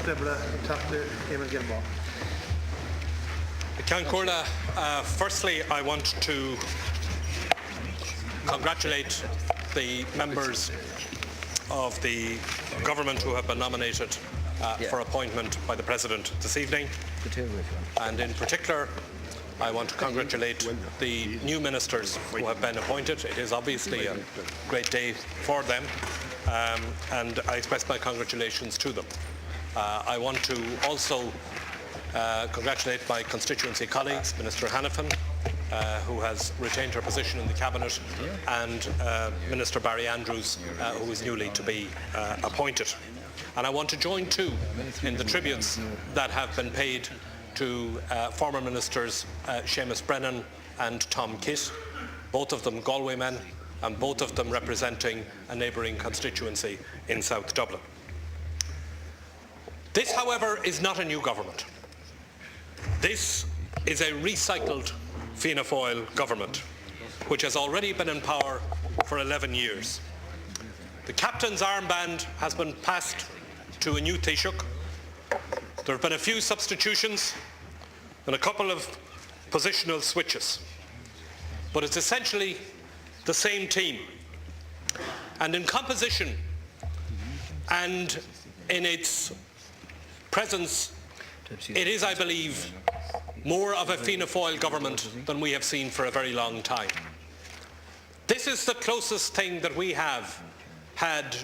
Eamon Gilmore. Firstly, I want to congratulate the members of the government who have been nominated for appointment by the President this evening. And in particular, I want to congratulate the new ministers who have been appointed. It is obviously a great day for them, and I express my congratulations to them. I want to also congratulate my constituency colleagues, Minister Hanafin, who has retained her position in the Cabinet, and Minister Barry Andrews, who is newly to be appointed. And I want to join too in the tributes that have been paid to former Ministers Seamus Brennan and Tom Kitt, both of them Galway men, and both of them representing a neighbouring constituency in South Dublin. This, however, is not a new government. This is a recycled Fianna Fáil government, which has already been in power for 11 years. The captain's armband has been passed to a new Taoiseach. There have been a few substitutions and a couple of positional switches, but it's essentially the same team. And in composition and in its presence, it is, I believe, more of a Fianna Fáil government than we have seen for a very long time. This is the closest thing that we have had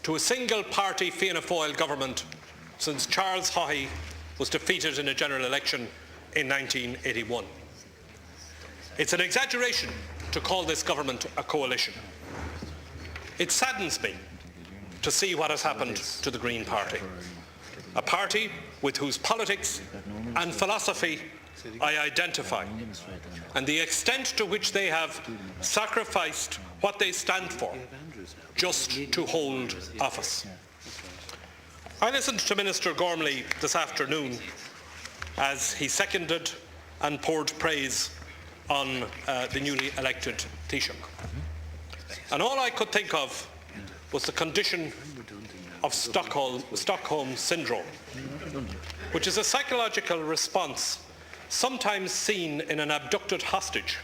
to a single-party Fianna Fáil government since Charles Haughey was defeated in a general election in 1981. It's an exaggeration to call this government a coalition. It saddens me to see what has happened to the Green Party, a party with whose politics and philosophy I identify, and the extent to which they have sacrificed what they stand for just to hold office. I listened to Minister Gormley this afternoon as he seconded and poured praise on the newly elected Taoiseach. And all I could think of was the condition of Stockholm Syndrome, which is a psychological response sometimes seen in an abducted hostage,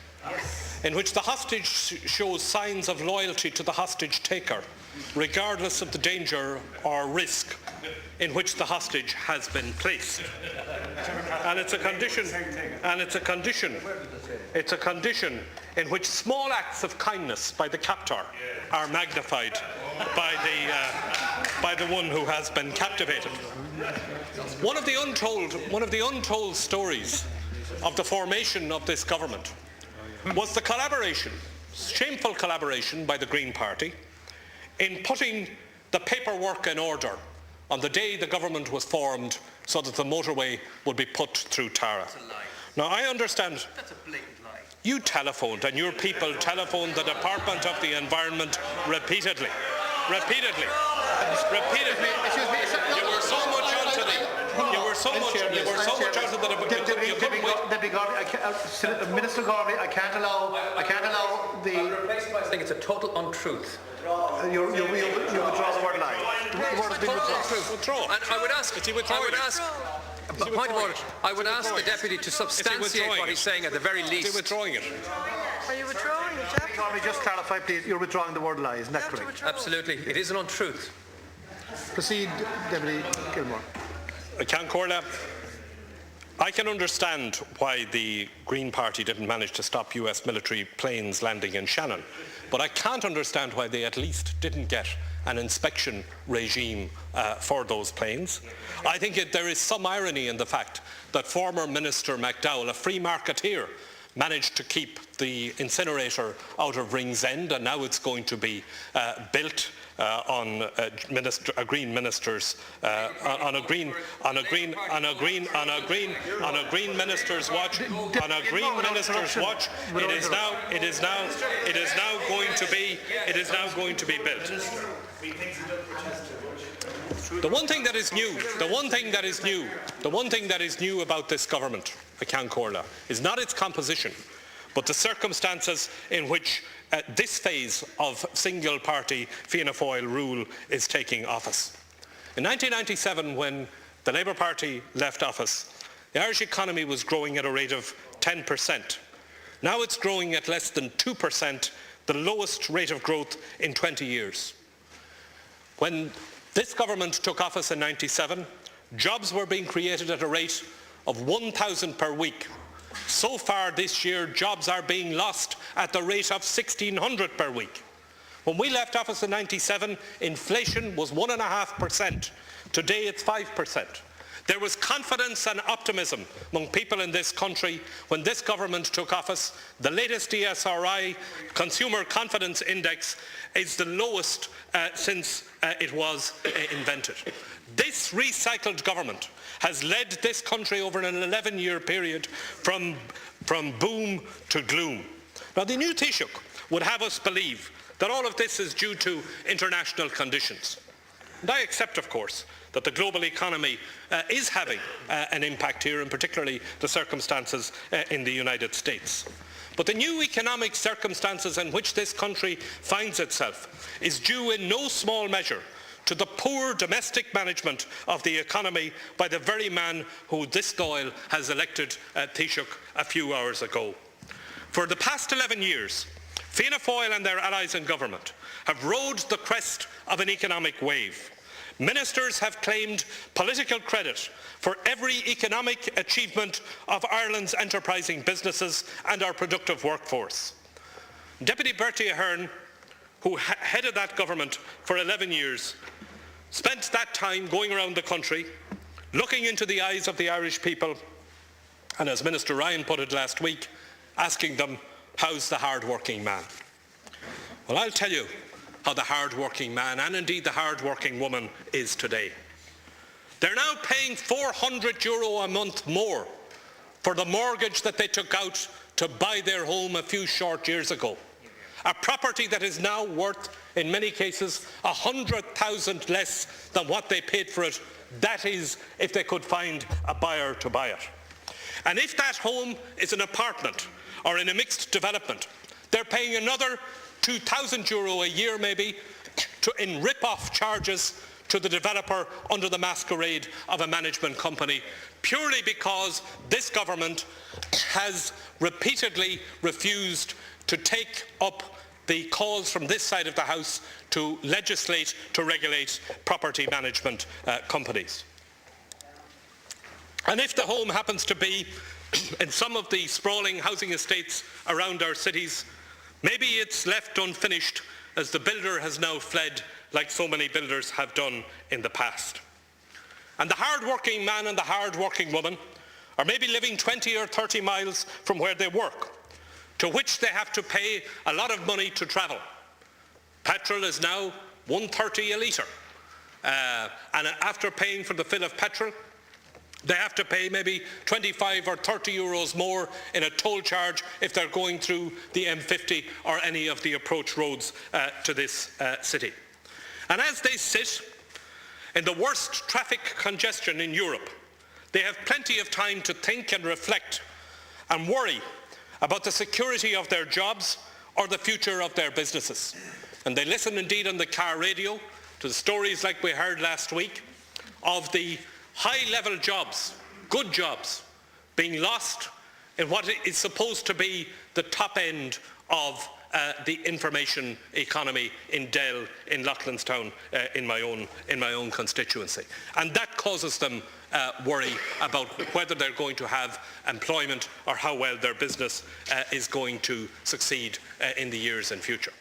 in which the hostage shows signs of loyalty to the hostage taker, regardless of the danger or risk in which the hostage has been placed. And it's a condition in which small acts of kindness by the captor are magnified by the one who has been captivated. One of the untold stories of the formation of this government was the collaboration, shameful collaboration by the Green Party in putting the paperwork in order on the day the government was formed so that the motorway would be put through Tara. Now I understand that's a blatant lie. You telephoned, and your people telephoned the Department of the Environment repeatedly. You were so much onto the Minister Gormley, I can't allow the. I think it's a total untruth. You withdraw the word lie. The word has been withdrawn. And I would ask the deputy to substantiate what he's saying at the very least. Is he withdrawing it? Are you withdrawing it, Jeff? Gormley, just clarify, please. You're withdrawing the word lie, isn't that correct? Absolutely. It is an untruth. Proceed, Deputy Gilmore. Corla, I can understand why the Green Party didn't manage to stop US military planes landing in Shannon, but I can't understand why they at least didn't get an inspection regime for those planes. I think there is some irony in the fact that former Minister McDowell, a free marketeer, managed to keep the incinerator out of Ringsend, and now it's going to be built on a Green minister's on a Green minister's watch. On a Green minister's watch, it is now going to be built. The one thing that is new about this government, Ceann Comhairle, is not its composition, but the circumstances in which this phase of single-party Fianna Fáil rule is taking office. In 1997, when the Labour Party left office, the Irish economy was growing at a rate of 10%. Now it's growing at less than 2%, the lowest rate of growth in 20 years. When this government took office in '97, jobs were being created at a rate of 1,000 per week. So far this year, jobs are being lost at the rate of 1,600 per week. When we left office in '97, inflation was 1.5%. Today it's 5%. There was confidence and optimism among people in this country when this government took office. The latest ESRI Consumer Confidence Index is the lowest since it was invented. This recycled government has led this country over an 11-year period from boom to gloom. Now, the new Taoiseach would have us believe that all of this is due to international conditions. And I accept, of course, that the global economy is having an impact here, and particularly the circumstances in the United States. But the new economic circumstances in which this country finds itself is due in no small measure to the poor domestic management of the economy by the very man who this Dáil has elected Taoiseach a few hours ago. For the past 11 years, Fianna Fáil and their allies in government have rode the crest of an economic wave. Ministers have claimed political credit for every economic achievement of Ireland's enterprising businesses and our productive workforce. Deputy Bertie Ahern, who headed that government for 11 years, spent that time going around the country, looking into the eyes of the Irish people, and as Minister Ryan put it last week, asking them, how's the hard-working man? Well, I'll tell you how the hard-working man, and indeed the hard-working woman, is today. They're now paying €400 a month more for the mortgage that they took out to buy their home a few short years ago. A property that is now worth, in many cases, $100,000 less than what they paid for it. That is, if they could find a buyer to buy it. And if that home is an apartment or in a mixed development, they're paying another €2,000 a year maybe in rip-off charges to the developer under the masquerade of a management company, purely because this government has repeatedly refused to take up the calls from this side of the House to legislate to regulate property management companies. And if the home happens to be in some of the sprawling housing estates around our cities, maybe it's left unfinished as the builder has now fled, like so many builders have done in the past. And the hard-working man and the hard-working woman are maybe living 20 or 30 miles from where they work, to which they have to pay a lot of money to travel. Petrol is now $1.30 a litre. And after paying for the fill of petrol, they have to pay maybe 25 or 30 euros more in a toll charge if they're going through the M50 or any of the approach roads to this city. And as they sit in the worst traffic congestion in Europe, they have plenty of time to think and reflect and worry about the security of their jobs or the future of their businesses. And they listen indeed on the car radio to the stories like we heard last week of the high-level jobs, good jobs, being lost in what is supposed to be the top end of the information economy in Dell, in Loughlinstown, in my own constituency. And that causes them worry about whether they're going to have employment or how well their business is going to succeed in the years in future.